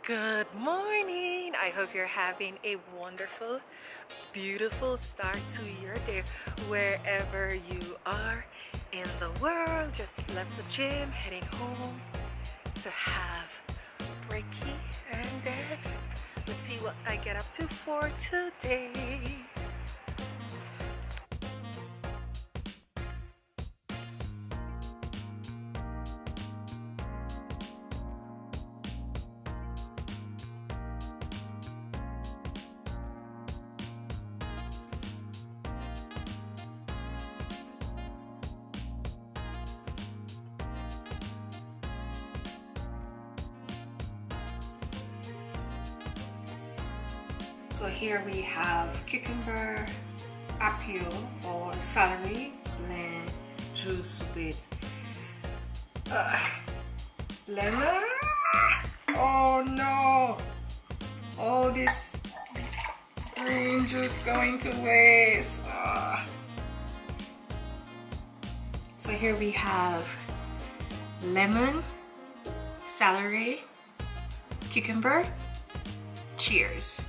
Good morning. I hope you're having a wonderful, beautiful start to your day wherever you are in the world. Just left the gym, heading home to have brekkie, and then let's see what I get up to for today. So here we have cucumber, apple or celery, and juice with lemon. Oh no! All this green juice going to waste. So here we have lemon, celery, cucumber. Cheers.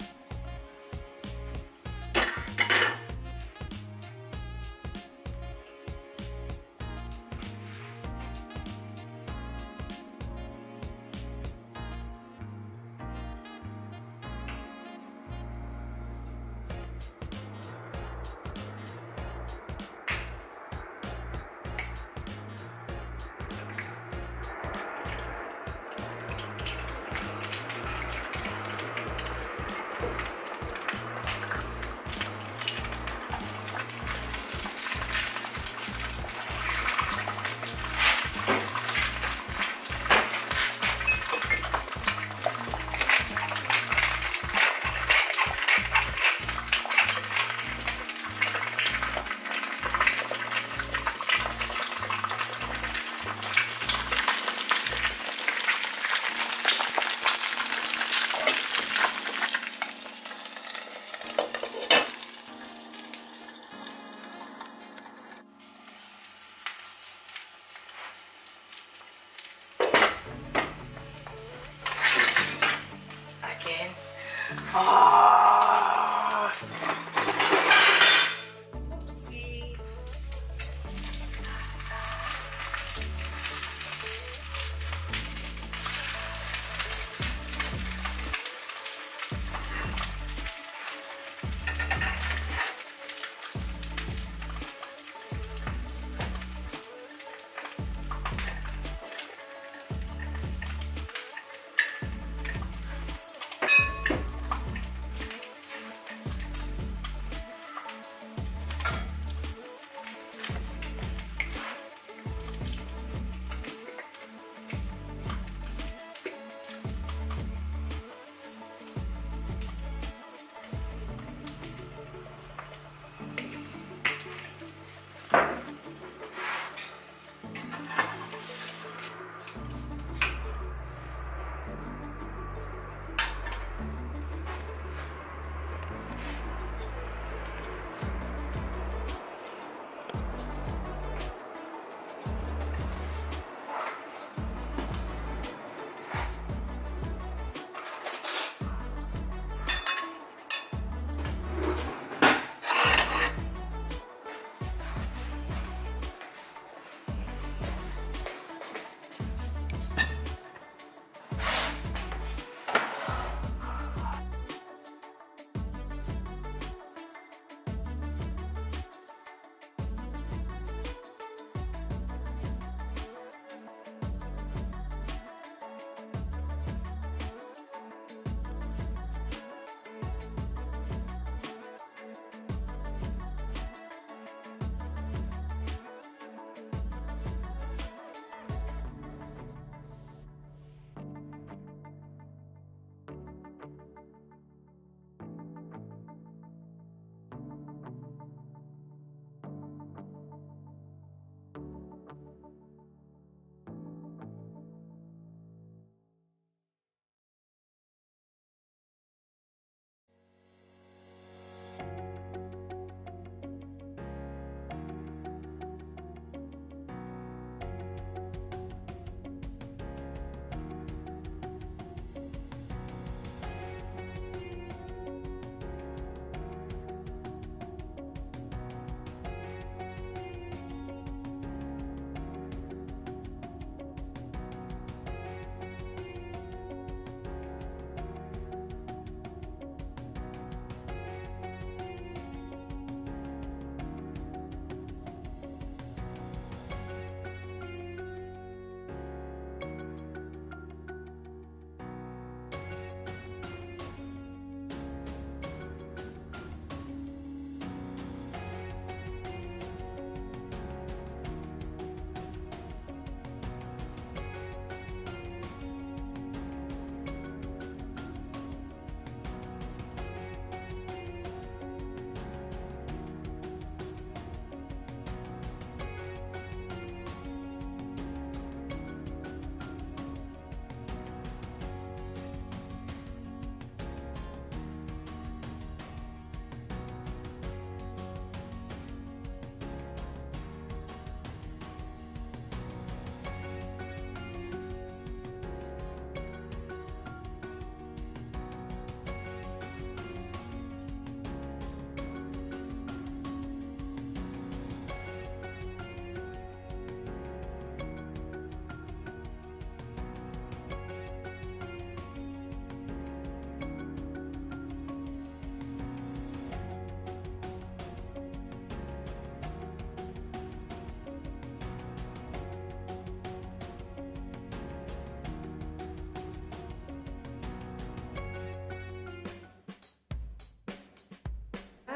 Oopsie.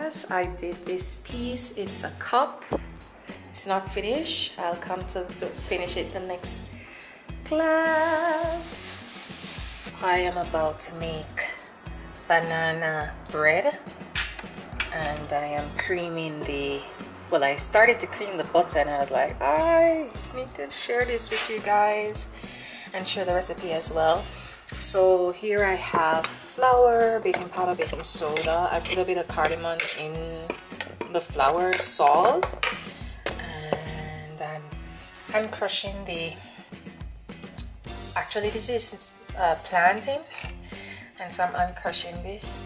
class. I did this piece. It's a cup. It's not finished. I'll come to finish it the next class. I am about to make banana bread, and I am creaming the, well, I started to cream the butter and I was like, I need to share this with you guys and share the recipe as well. So here I have flour, baking powder, baking soda. I put a bit of cardamom in the flour, salt, and I'm hand crushing the, actually this is plantain, and so I'm uncrushing this,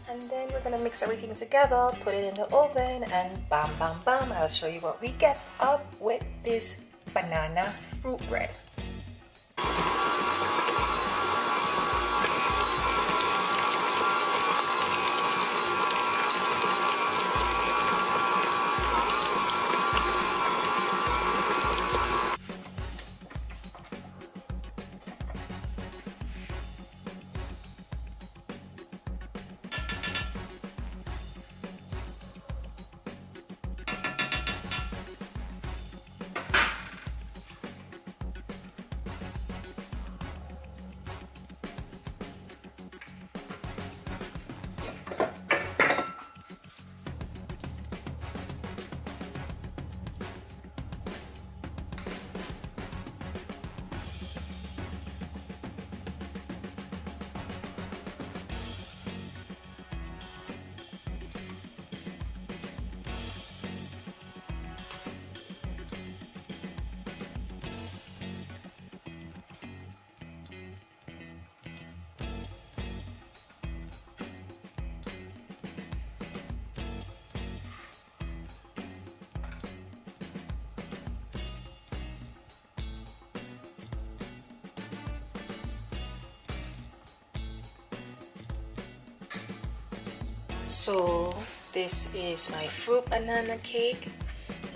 and then we're gonna mix everything together, put it in the oven, and bam bam bam, I'll show you what we get up with this banana fruit bread. So this is my fruit banana cake.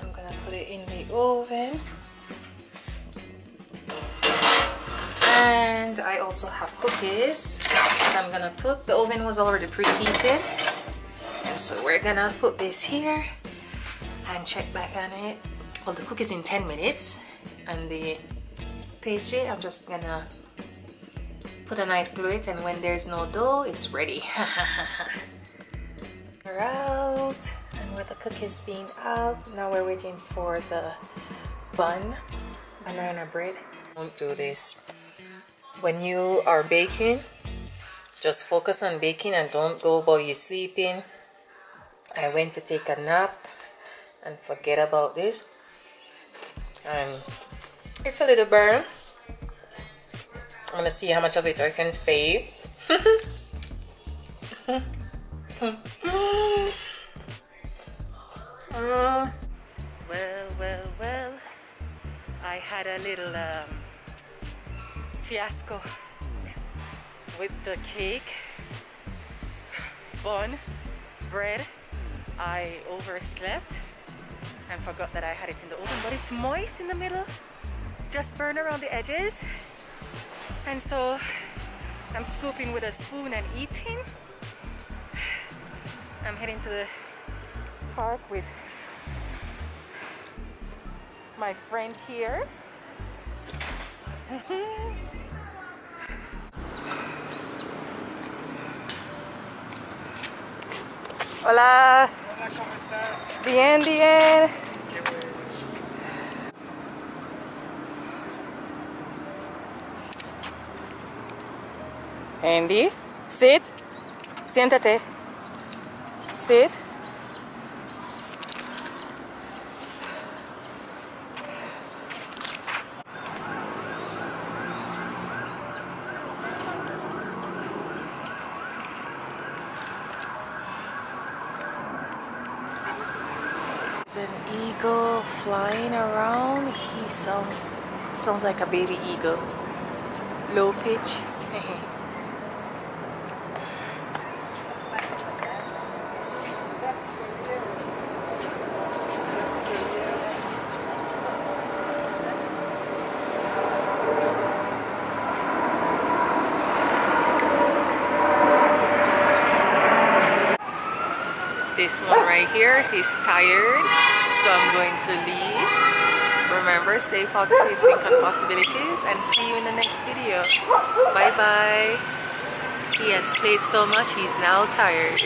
I'm gonna put it in the oven. And I also have cookies that I'm gonna put. The oven was already preheated. And so we're gonna put this here and check back on it. Well, the cookies in 10 minutes. And the pastry, I'm just gonna put a night glue it, and when there's no dough, it's ready. We're out, and with the cookies being out, now we're waiting for the bun, banana bread. Don't do this. When you are baking, just focus on baking and don't go about you sleeping. I went to take a nap and forget about this, and it's a little burn. I'm gonna see how much of it I can save. Well, I had a little fiasco with the cake, bun, bread. I overslept and forgot that I had it in the oven, but it's moist in the middle, just burn around the edges, and so I'm scooping with a spoon and eating. I'm heading to the park with my friend here. Hola. Hola, ¿cómo estás? Bien, bien. Qué bueno. Andy, sit. Siéntate. Sit. There's an eagle flying around. He sounds like a baby eagle. Low pitch. this one right here. He's tired, so I'm going to leave. Remember, stay positive, think on possibilities, and see you in the next video. Bye bye. He has played so much, he's now tired.